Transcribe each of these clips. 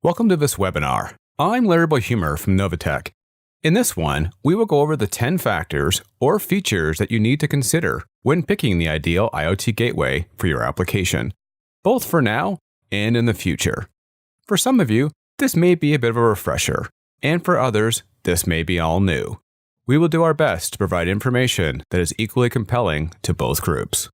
Welcome to this webinar. I'm Larry Bohumer from Novotech. In this one, we will go over the 10 factors or features that you need to consider when picking the ideal IoT gateway for your application, both for now and in the future. For some of you, this may be a bit of a refresher, and for others, this may be all new. We will do our best to provide information that is equally compelling to both groups.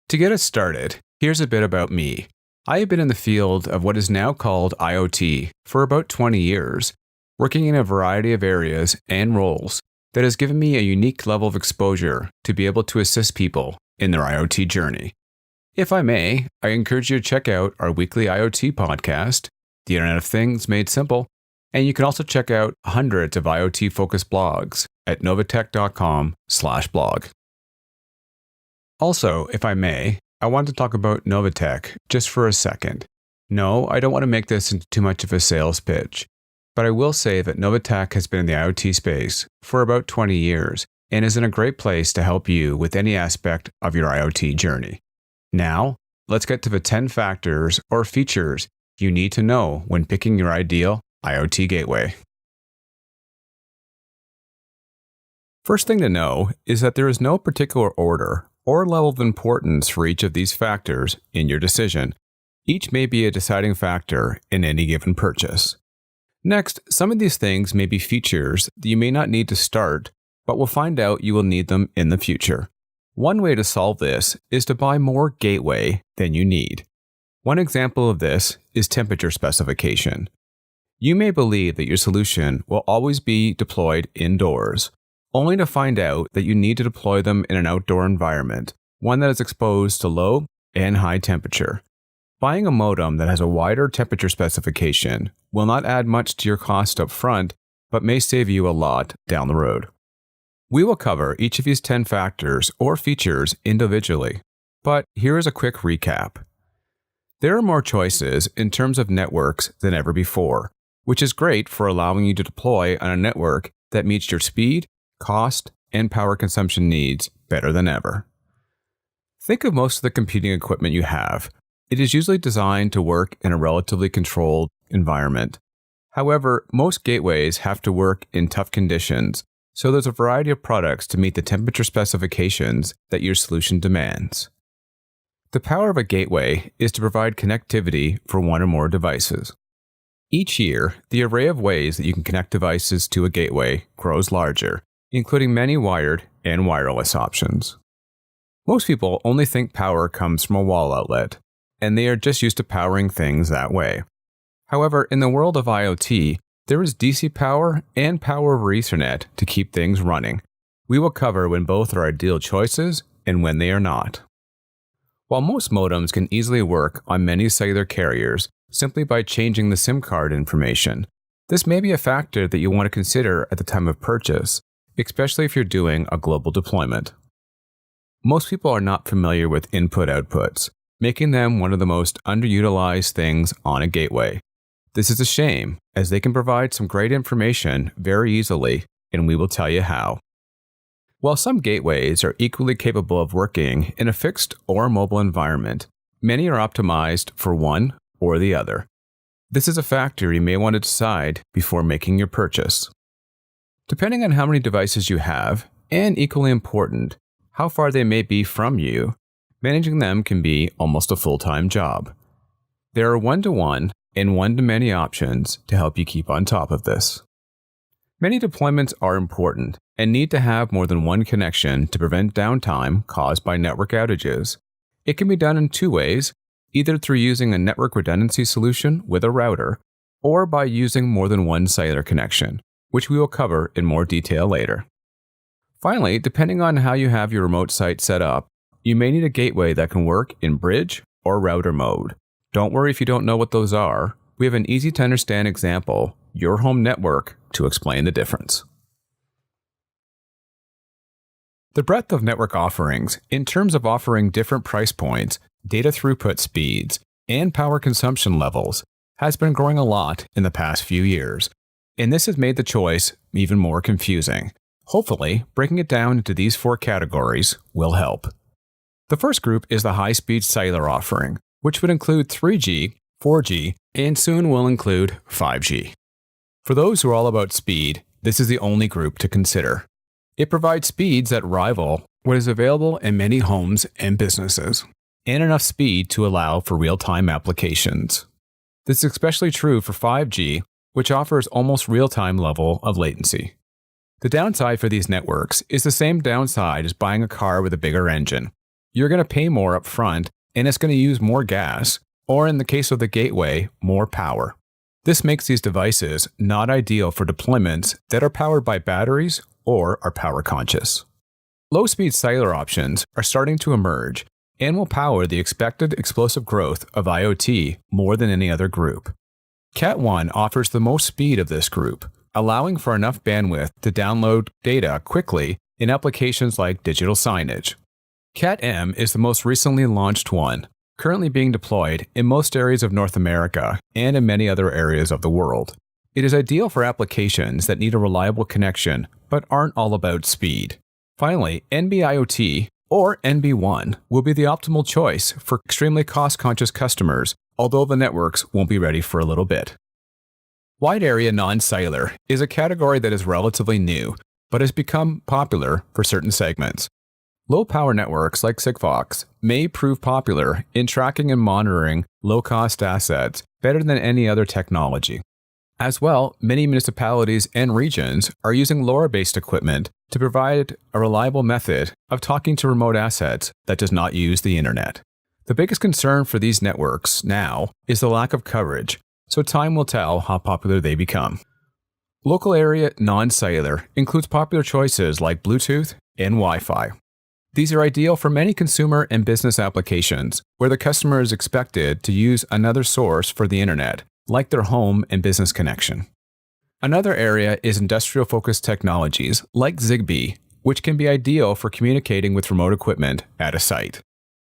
To get us started, here's a bit about me. I have been in the field of what is now called IoT for about 20 years, working in a variety of areas and roles that has given me a unique level of exposure to be able to assist people in their IoT journey. If I may, I encourage you to check out our weekly IoT podcast, The Internet of Things Made Simple, and you can also check out hundreds of IoT-focused blogs at novotech.com/blog. Also, if I may, I want to talk about Novotech just for a second. No, I don't want to make this into too much of a sales pitch, but I will say that Novotech has been in the IoT space for about 20 years and is in a great place to help you with any aspect of your IoT journey. Now, let's get to the 10 factors or features you need to know when picking your ideal IoT gateway. First thing to know is that there is no particular order or level of importance for each of these factors in your decision. Each may be a deciding factor in any given purchase. Next, some of these things may be features that you may not need to start, but will find out you will need them in the future. One way to solve this is to buy more gateway than you need. One example of this is temperature specification. You may believe that your solution will always be deployed indoors, only to find out that you need to deploy them in an outdoor environment, one that is exposed to low and high temperature. Buying a modem that has a wider temperature specification will not add much to your cost up front, but may save you a lot down the road. We will cover each of these 10 factors or features individually, but here is a quick recap. There are more choices in terms of networks than ever before, which is great for allowing you to deploy on a network that meets your speed, cost, and power consumption needs better than ever. Think of most of the computing equipment you have. It is usually designed to work in a relatively controlled environment. However, most gateways have to work in tough conditions, so there's a variety of products to meet the temperature specifications that your solution demands. The power of a gateway is to provide connectivity for one or more devices. Each year, the array of ways that you can connect devices to a gateway grows larger, including many wired and wireless options. Most people only think power comes from a wall outlet, and they are just used to powering things that way. However, in the world of IoT, there is DC power and power over Ethernet to keep things running. We will cover when both are ideal choices and when they are not. While most modems can easily work on many cellular carriers simply by changing the SIM card information, this may be a factor that you want to consider at the time of purchase, especially if you're doing a global deployment. Most people are not familiar with input-outputs, making them one of the most underutilized things on a gateway. This is a shame, as they can provide some great information very easily, and we will tell you how. While some gateways are equally capable of working in a fixed or mobile environment, many are optimized for one or the other. This is a factor you may want to decide before making your purchase. Depending on how many devices you have, and equally important, how far they may be from you, managing them can be almost a full-time job. There are one-to-one and one-to-many options to help you keep on top of this. Many deployments are important and need to have more than one connection to prevent downtime caused by network outages. It can be done in two ways, either through using a network redundancy solution with a router, or by using more than one cellular connection, which we will cover in more detail later. Finally, depending on how you have your remote site set up, you may need a gateway that can work in bridge or router mode. Don't worry if you don't know what those are. We have an easy-to-understand example, your home network, to explain the difference. The breadth of network offerings, in terms of offering different price points, data throughput speeds, and power consumption levels, has been growing a lot in the past few years, and this has made the choice even more confusing. Hopefully, breaking it down into these 4 categories will help. The first group is the high-speed cellular offering, which would include 3G, 4G, and soon will include 5G. For those who are all about speed, this is the only group to consider. It provides speeds that rival what is available in many homes and businesses, and enough speed to allow for real-time applications. This is especially true for 5G, which offers almost real-time level of latency. The downside for these networks is the same downside as buying a car with a bigger engine. You're going to pay more up front, and it's going to use more gas, or in the case of the gateway, more power. This makes these devices not ideal for deployments that are powered by batteries or are power conscious. Low-speed cellular options are starting to emerge and will power the expected explosive growth of IoT more than any other group. Cat 1 offers the most speed of this group, allowing for enough bandwidth to download data quickly in applications like digital signage. Cat M is the most recently launched one, currently being deployed in most areas of North America and in many other areas of the world. It is ideal for applications that need a reliable connection but aren't all about speed. Finally, NB-IoT, or NB1, will be the optimal choice for extremely cost-conscious customers, although the networks won't be ready for a little bit. Wide area non-cellular is a category that is relatively new, but has become popular for certain segments. Low-power networks like Sigfox may prove popular in tracking and monitoring low-cost assets better than any other technology. As well, many municipalities and regions are using LoRa-based equipment to provide a reliable method of talking to remote assets that does not use the internet. The biggest concern for these networks now is the lack of coverage, so time will tell how popular they become. Local area non-cellular includes popular choices like Bluetooth and Wi-Fi. These are ideal for many consumer and business applications where the customer is expected to use another source for the internet, like their home and business connection. Another area is industrial-focused technologies like Zigbee, which can be ideal for communicating with remote equipment at a site.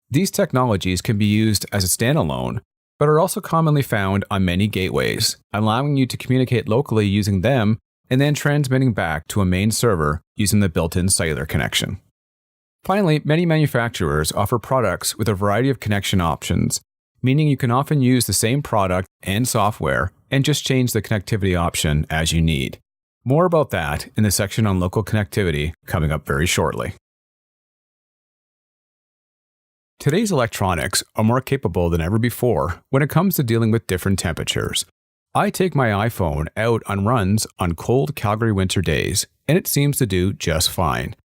These technologies can be used as a standalone, but are also commonly found on many gateways, allowing you to communicate locally using them and then transmitting back to a main server using the built-in cellular connection. Finally, many manufacturers offer products with a variety of connection options, meaning you can often use the same product and software and just change the connectivity option as you need. More about that in the section on local connectivity coming up very shortly. Today's electronics are more capable than ever before when it comes to dealing with different temperatures. I take my iPhone out on runs on cold Calgary winter days, and it seems to do just fine.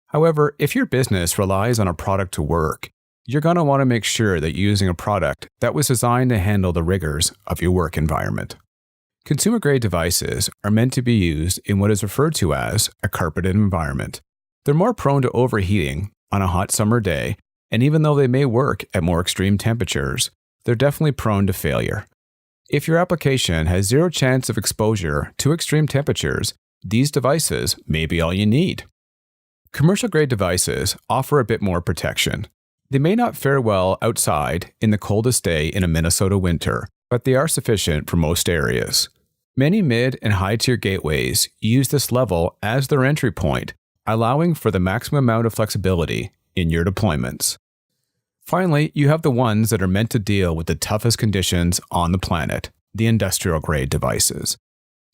However, if your business relies on a product to work, you're going to want to make sure that you're using a product that was designed to handle the rigors of your work environment. Consumer-grade devices are meant to be used in what is referred to as a carpeted environment. They're more prone to overheating on a hot summer day, and even though they may work at more extreme temperatures, they're definitely prone to failure. If your application has zero chance of exposure to extreme temperatures, these devices may be all you need. Commercial-grade devices offer a bit more protection. They may not fare well outside in the coldest day in a Minnesota winter, but they are sufficient for most areas. Many mid- and high-tier gateways use this level as their entry point, allowing for the maximum amount of flexibility in your deployments. Finally, you have the ones that are meant to deal with the toughest conditions on the planet, the industrial-grade devices.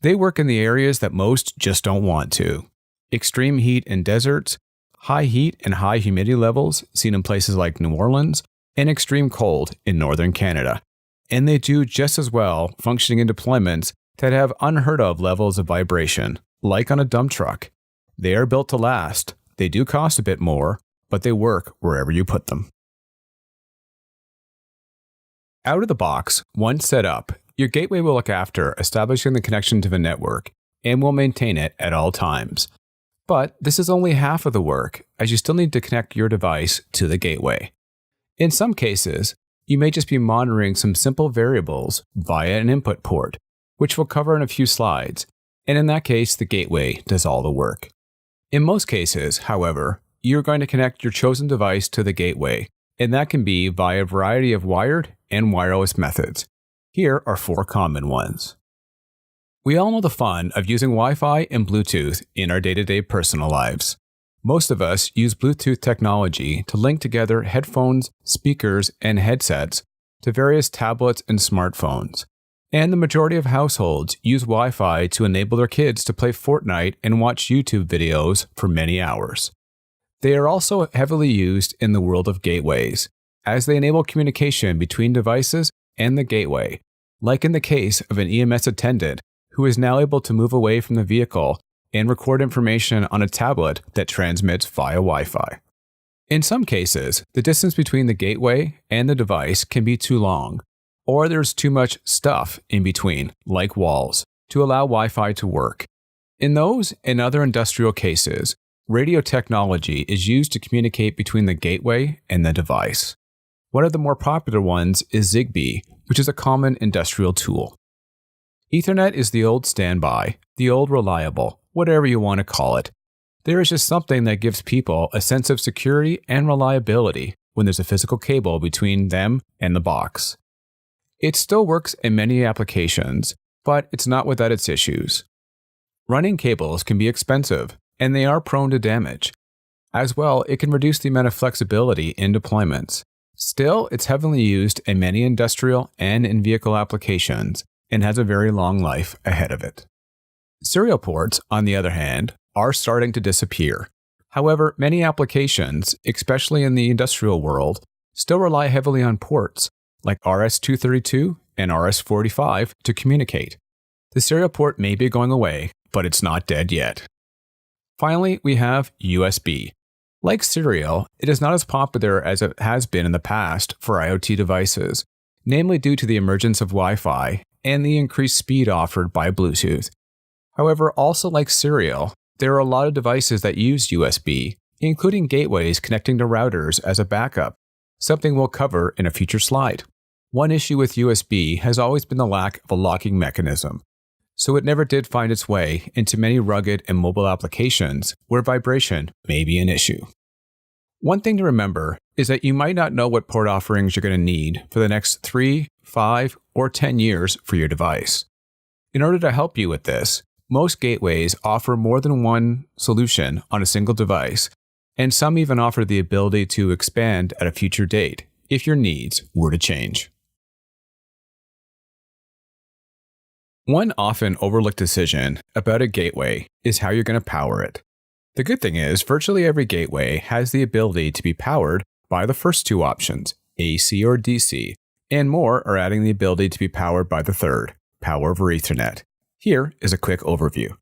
They work in the areas that most just don't want to. Extreme heat in deserts, high heat and high humidity levels seen in places like New Orleans, and extreme cold in northern Canada. And they do just as well functioning in deployments that have unheard of levels of vibration, like on a dump truck. They are built to last. They do cost a bit more, but they work wherever you put them. Out of the box, once set up, your gateway will look after establishing the connection to the network and will maintain it at all times. But this is only half of the work, as you still need to connect your device to the gateway. In some cases, you may just be monitoring some simple variables via an input port, which we'll cover in a few slides, and in that case, the gateway does all the work. In most cases, however, you're going to connect your chosen device to the gateway, and that can be via a variety of wired and wireless methods. Here are 4 common ones. We all know the fun of using Wi-Fi and Bluetooth in our day-to-day personal lives. Most of us use Bluetooth technology to link together headphones, speakers, and headsets to various tablets and smartphones. And the majority of households use Wi-Fi to enable their kids to play Fortnite and watch YouTube videos for many hours. They are also heavily used in the world of gateways, as they enable communication between devices and the gateway, like in the case of an EMS attendant who is now able to move away from the vehicle and record information on a tablet that transmits via Wi-Fi. In some cases, the distance between the gateway and the device can be too long, or there's too much stuff in between, like walls, to allow Wi-Fi to work. In those and other industrial cases, radio technology is used to communicate between the gateway and the device. One of the more popular ones is Zigbee, which is a common industrial tool. Ethernet is the old standby, the old reliable, whatever you want to call it. There is just something that gives people a sense of security and reliability when there's a physical cable between them and the box. It still works in many applications, but it's not without its issues. Running cables can be expensive, and they are prone to damage. As well, it can reduce the amount of flexibility in deployments. Still, it's heavily used in many industrial and in-vehicle applications, and has a very long life ahead of it. Serial ports, on the other hand, are starting to disappear. However, many applications, especially in the industrial world, still rely heavily on ports, like RS-232 and RS-45, to communicate. The serial port may be going away, but it's not dead yet. Finally, we have USB. Like serial, it is not as popular as it has been in the past for IoT devices, namely due to the emergence of Wi-Fi and the increased speed offered by Bluetooth. However, also like serial, there are a lot of devices that use USB, including gateways connecting to routers as a backup, something we'll cover in a future slide. One issue with USB has always been the lack of a locking mechanism, so it never did find its way into many rugged and mobile applications where vibration may be an issue. One thing to remember is that you might not know what port offerings you're going to need for the next 3, 5, or 10 years for your device. In order to help you with this, most gateways offer more than one solution on a single device, and some even offer the ability to expand at a future date if your needs were to change. One often overlooked decision about a gateway is how you're going to power it. The good thing is, virtually every gateway has the ability to be powered by the first two options, AC or DC, and more are adding the ability to be powered by the third, Power over Ethernet. Here is a quick overview.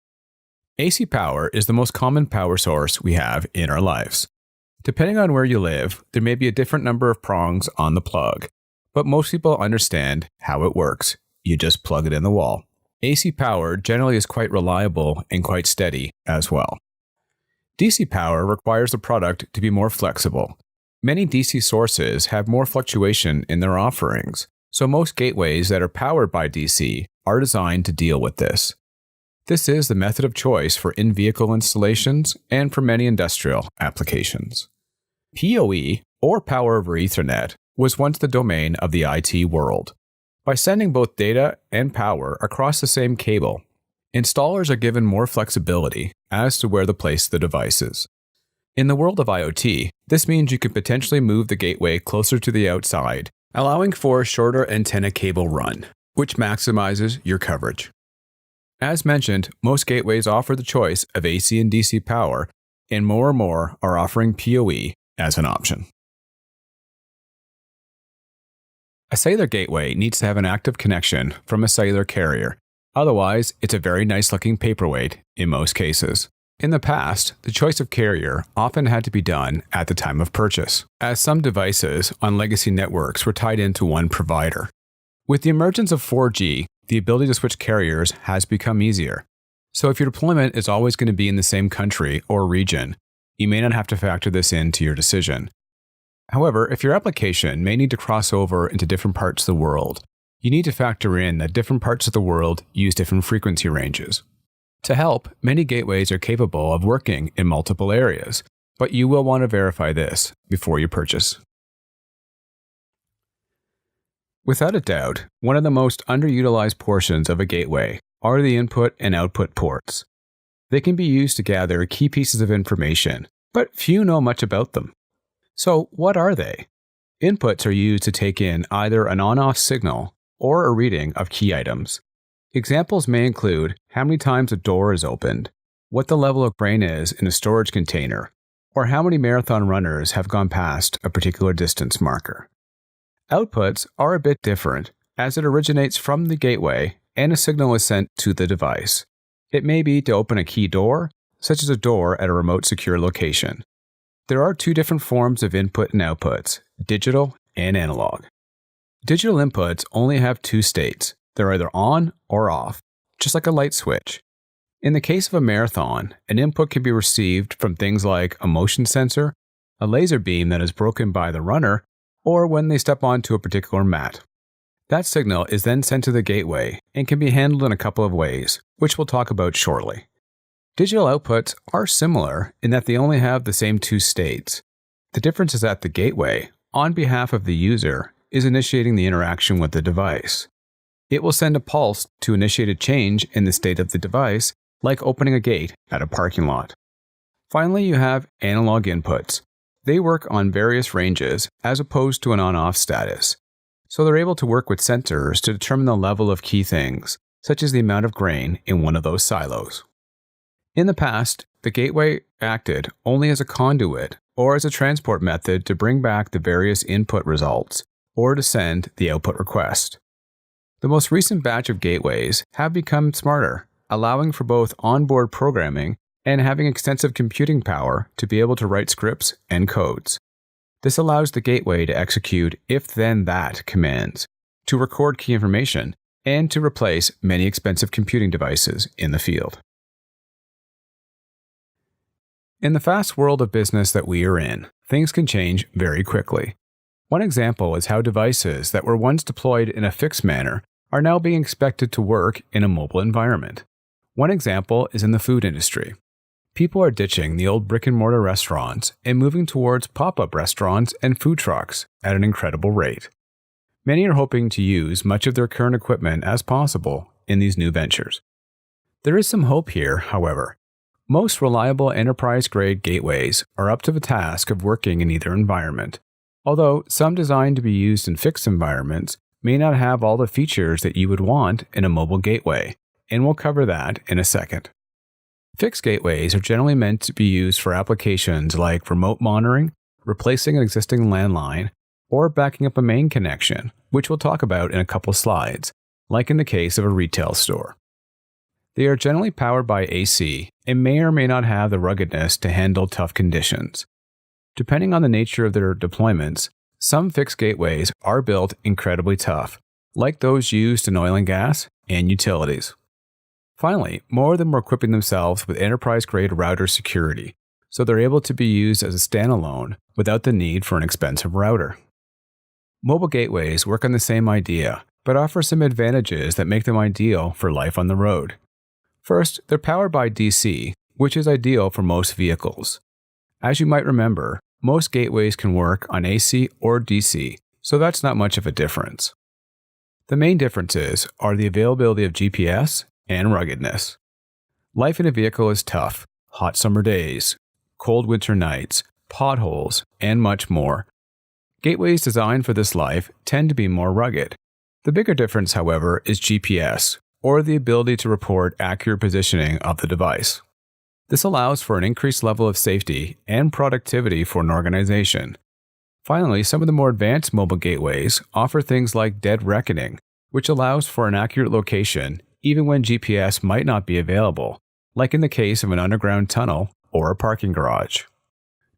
AC power is the most common power source we have in our lives. Depending on where you live, there may be a different number of prongs on the plug, but most people understand how it works. You just plug it in the wall. AC power generally is quite reliable and quite steady as well. DC power requires the product to be more flexible. Many DC sources have more fluctuation in their offerings, so most gateways that are powered by DC are designed to deal with this. This is the method of choice for in-vehicle installations and for many industrial applications. PoE, or Power over Ethernet, was once the domain of the IT world. By sending both data and power across the same cable, installers are given more flexibility as to where to place the devices. In the world of IoT, this means you can potentially move the gateway closer to the outside, allowing for a shorter antenna cable run, which maximizes your coverage. As mentioned, most gateways offer the choice of AC and DC power, and more are offering PoE as an option. A cellular gateway needs to have an active connection from a cellular carrier. Otherwise, it's a very nice-looking paperweight in most cases. In the past, the choice of carrier often had to be done at the time of purchase, as some devices on legacy networks were tied into one provider. With the emergence of 4G, the ability to switch carriers has become easier. So if your deployment is always going to be in the same country or region, you may not have to factor this into your decision. However, if your application may need to cross over into different parts of the world, you need to factor in that different parts of the world use different frequency ranges. To help, many gateways are capable of working in multiple areas, but you will want to verify this before you purchase. Without a doubt, one of the most underutilized portions of a gateway are the input and output ports. They can be used to gather key pieces of information, but few know much about them. So what are they? Inputs are used to take in either an on-off signal or a reading of key items. Examples may include how many times a door is opened, what the level of grain is in a storage container, or how many marathon runners have gone past a particular distance marker. Outputs are a bit different, as it originates from the gateway and a signal is sent to the device. It may be to open a key door, such as a door at a remote secure location. There are two different forms of input and outputs, digital and analog. Digital inputs only have two states. They're either on or off, just like a light switch. In the case of a marathon, an input can be received from things like a motion sensor, a laser beam that is broken by the runner, or when they step onto a particular mat. That signal is then sent to the gateway and can be handled in a couple of ways, which we'll talk about shortly. Digital outputs are similar in that they only have the same two states. The difference is that the gateway, on behalf of the user, is initiating the interaction with the device. It will send a pulse to initiate a change in the state of the device, like opening a gate at a parking lot. Finally, you have analog inputs. They work on various ranges as opposed to an on-off status. So they're able to work with sensors to determine the level of key things, such as the amount of grain in one of those silos. In the past, the gateway acted only as a conduit or as a transport method to bring back the various input results or to send the output request. The most recent batch of gateways have become smarter, allowing for both onboard programming and having extensive computing power to be able to write scripts and codes. This allows the gateway to execute if-then-that commands, to record key information, and to replace many expensive computing devices in the field. In the fast world of business that we are in, things can change very quickly. One example is how devices that were once deployed in a fixed manner are now being expected to work in a mobile environment. One example is in the food industry. People are ditching the old brick-and-mortar restaurants and moving towards pop-up restaurants and food trucks at an incredible rate. Many are hoping to use much of their current equipment as possible in these new ventures. There is some hope here, however. Most reliable enterprise-grade gateways are up to the task of working in either environment, although some designed to be used in fixed environments may not have all the features that you would want in a mobile gateway, and we'll cover that in a second. Fixed gateways are generally meant to be used for applications like remote monitoring, replacing an existing landline, or backing up a main connection, which we'll talk about in a couple slides, like in the case of a retail store. They are generally powered by AC and may or may not have the ruggedness to handle tough conditions. Depending on the nature of their deployments, some fixed gateways are built incredibly tough, like those used in oil and gas and utilities. Finally, more of them are equipping themselves with enterprise-grade router security, so they're able to be used as a standalone without the need for an expensive router. Mobile gateways work on the same idea, but offer some advantages that make them ideal for life on the road. First, they're powered by DC, which is ideal for most vehicles. As you might remember, most gateways can work on AC or DC, so that's not much of a difference. The main differences are the availability of GPS and ruggedness. Life in a vehicle is tough, hot summer days, cold winter nights, potholes, and much more. Gateways designed for this life tend to be more rugged. The bigger difference, however, is GPS, or the ability to report accurate positioning of the device. This allows for an increased level of safety and productivity for an organization. Finally, some of the more advanced mobile gateways offer things like dead reckoning, which allows for an accurate location even when GPS might not be available, like in the case of an underground tunnel or a parking garage.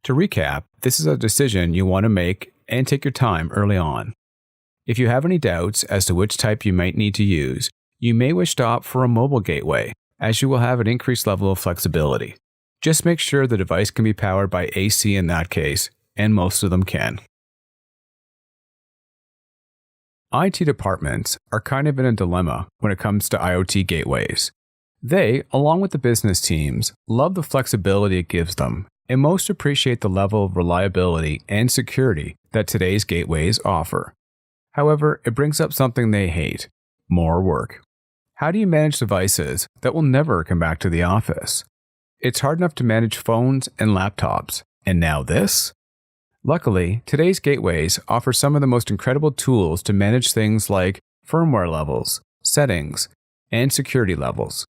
To recap, this is a decision you want to make and take your time early on. If you have any doubts as to which type you might need to use, you may wish to opt for a mobile gateway, as you will have an increased level of flexibility. Just make sure the device can be powered by AC in that case, and most of them can. IT departments are kind of in a dilemma when it comes to IoT gateways. They, along with the business teams, love the flexibility it gives them, and most appreciate the level of reliability and security that today's gateways offer. However, it brings up something they hate: more work. How do you manage devices that will never come back to the office? It's hard enough to manage phones and laptops, and now this? Luckily, today's gateways offer some of the most incredible tools to manage things like firmware levels, settings, and security levels.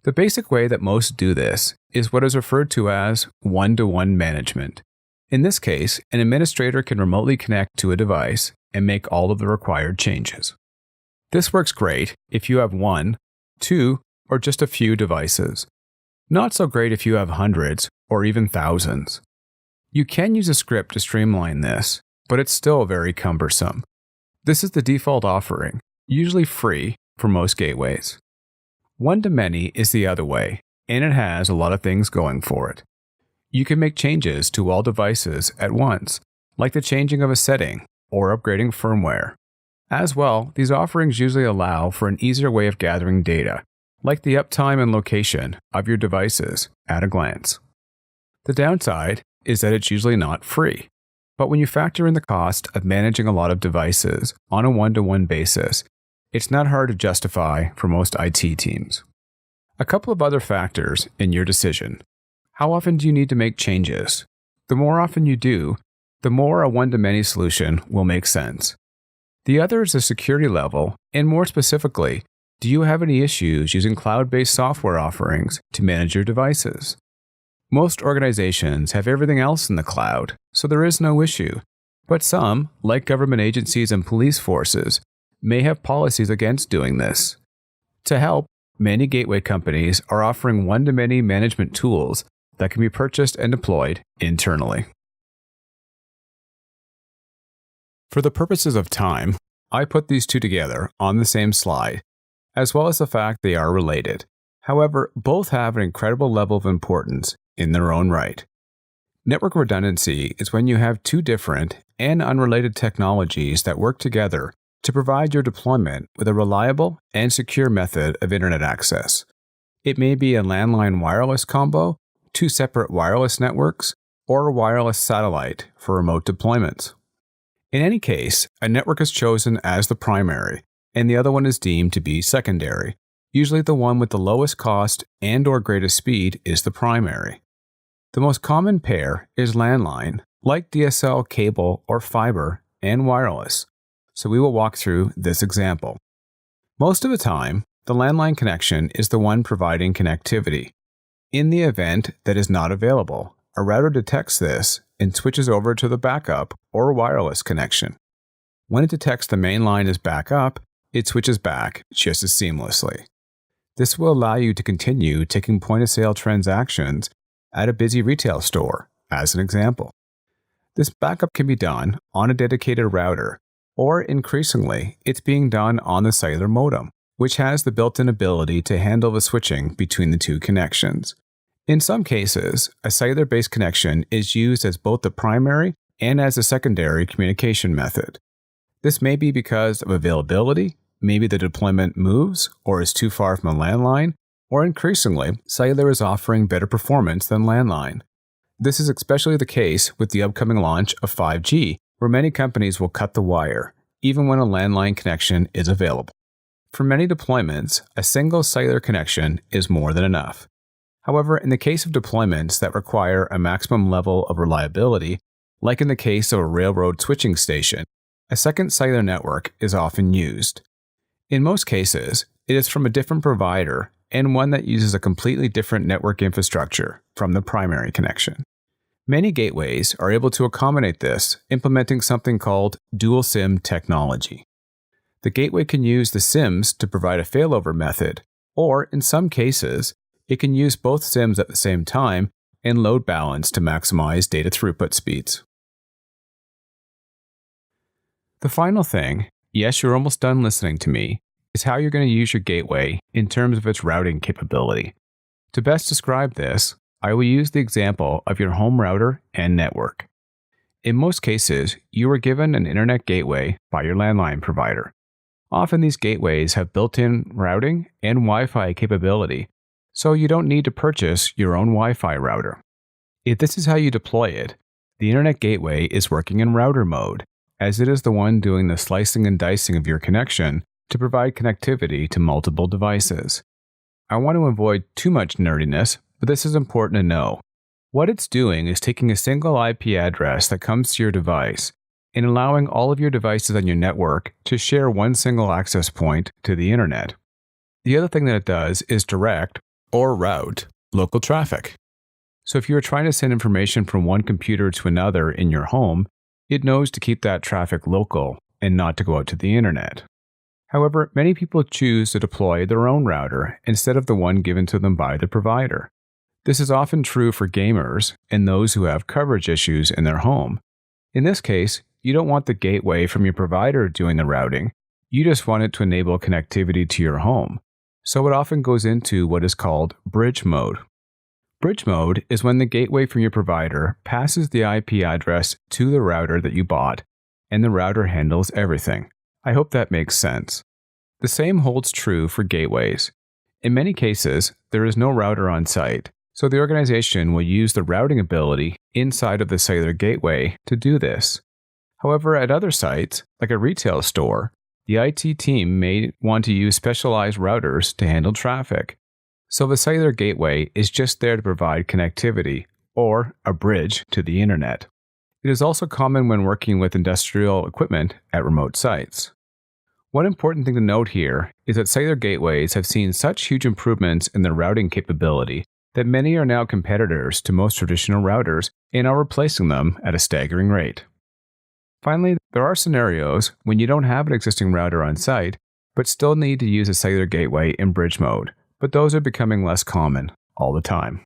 The basic way that most do this is what is referred to as one-to-one management. In this case, an administrator can remotely connect to a device and make all of the required changes. This works great if you have one, two, or just a few devices. Not so great if you have hundreds or even thousands. You can use a script to streamline this, but it's still very cumbersome. This is the default offering, usually free for most gateways. One-to-many is the other way, and it has a lot of things going for it. You can make changes to all devices at once, like the changing of a setting or upgrading firmware. As well, these offerings usually allow for an easier way of gathering data, like the uptime and location of your devices at a glance. The downside is that it's usually not free, but when you factor in the cost of managing a lot of devices on a one-to-one basis, it's not hard to justify for most IT teams. A couple of other factors in your decision. How often do you need to make changes? The more often you do, the more a one-to-many solution will make sense. The other is the security level, and more specifically, do you have any issues using cloud-based software offerings to manage your devices? Most organizations have everything else in the cloud, so there is no issue. But some, like government agencies and police forces, may have policies against doing this. To help, many gateway companies are offering one-to-many management tools that can be purchased and deployed internally. For the purposes of time, I put these two together on the same slide, as well as the fact they are related. However, both have an incredible level of importance in their own right. Network redundancy is when you have two different and unrelated technologies that work together to provide your deployment with a reliable and secure method of internet access. It may be a landline wireless combo, two separate wireless networks, or a wireless satellite for remote deployments. In any case, a network is chosen as the primary, and the other one is deemed to be secondary. Usually the one with the lowest cost and/or greatest speed is the primary. The most common pair is landline, like DSL, cable, or fiber, and wireless. So we will walk through this example. Most of the time, the landline connection is the one providing connectivity. In the event that is not available, a router detects this and switches over to the backup or wireless connection. When it detects the main line is backup, it switches back just as seamlessly. This will allow you to continue taking point-of-sale transactions at a busy retail store, as an example. This backup can be done on a dedicated router, or increasingly, it's being done on the cellular modem, which has the built-in ability to handle the switching between the two connections. In some cases, a cellular-based connection is used as both the primary and as a secondary communication method. This may be because of availability, maybe the deployment moves or is too far from a landline, or increasingly, cellular is offering better performance than landline. This is especially the case with the upcoming launch of 5G, where many companies will cut the wire, even when a landline connection is available. For many deployments, a single cellular connection is more than enough. However, in the case of deployments that require a maximum level of reliability, like in the case of a railroad switching station, a second cellular network is often used. In most cases, it is from a different provider and one that uses a completely different network infrastructure from the primary connection. Many gateways are able to accommodate this, implementing something called dual SIM technology. The gateway can use the SIMs to provide a failover method, or in some cases, it can use both SIMs at the same time and load balance to maximize data throughput speeds. The final thing, yes, you're almost done listening to me, is how you're going to use your gateway in terms of its routing capability. To best describe this, I will use the example of your home router and network. In most cases, you are given an internet gateway by your landline provider. Often these gateways have built-in routing and Wi-Fi capability, so you don't need to purchase your own Wi-Fi router. If this is how you deploy it, the internet gateway is working in router mode, as it is the one doing the slicing and dicing of your connection to provide connectivity to multiple devices. I want to avoid too much nerdiness, but this is important to know. What it's doing is taking a single IP address that comes to your device and allowing all of your devices on your network to share one single access point to the internet. The other thing that it does is direct or route local traffic. So if you are trying to send information from one computer to another in your home, it knows to keep that traffic local and not to go out to the internet. However, many people choose to deploy their own router instead of the one given to them by the provider. This is often true for gamers and those who have coverage issues in their home. In this case, you don't want the gateway from your provider doing the routing, you just want it to enable connectivity to your home. So it often goes into what is called bridge mode. Bridge mode is when the gateway from your provider passes the IP address to the router that you bought, and the router handles everything. I hope that makes sense. The same holds true for gateways. In many cases, there is no router on site, so the organization will use the routing ability inside of the cellular gateway to do this. However, at other sites, like a retail store, the IT team may want to use specialized routers to handle traffic. So the cellular gateway is just there to provide connectivity, or a bridge to the internet. It is also common when working with industrial equipment at remote sites. One important thing to note here is that cellular gateways have seen such huge improvements in their routing capability that many are now competitors to most traditional routers and are replacing them at a staggering rate. Finally, there are scenarios when you don't have an existing router on site, but still need to use a cellular gateway in bridge mode, but those are becoming less common all the time.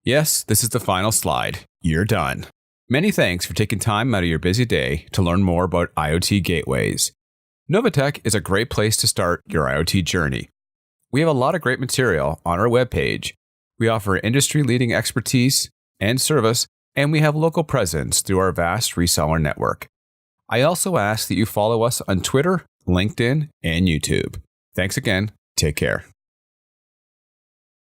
Yes, this is the final slide. You're done. Many thanks for taking time out of your busy day to learn more about IoT gateways. Novotech is a great place to start your IoT journey. We have a lot of great material on our webpage. We offer industry-leading expertise and service, and we have local presence through our vast reseller network. I also ask that you follow us on Twitter, LinkedIn, and YouTube. Thanks again. Take care.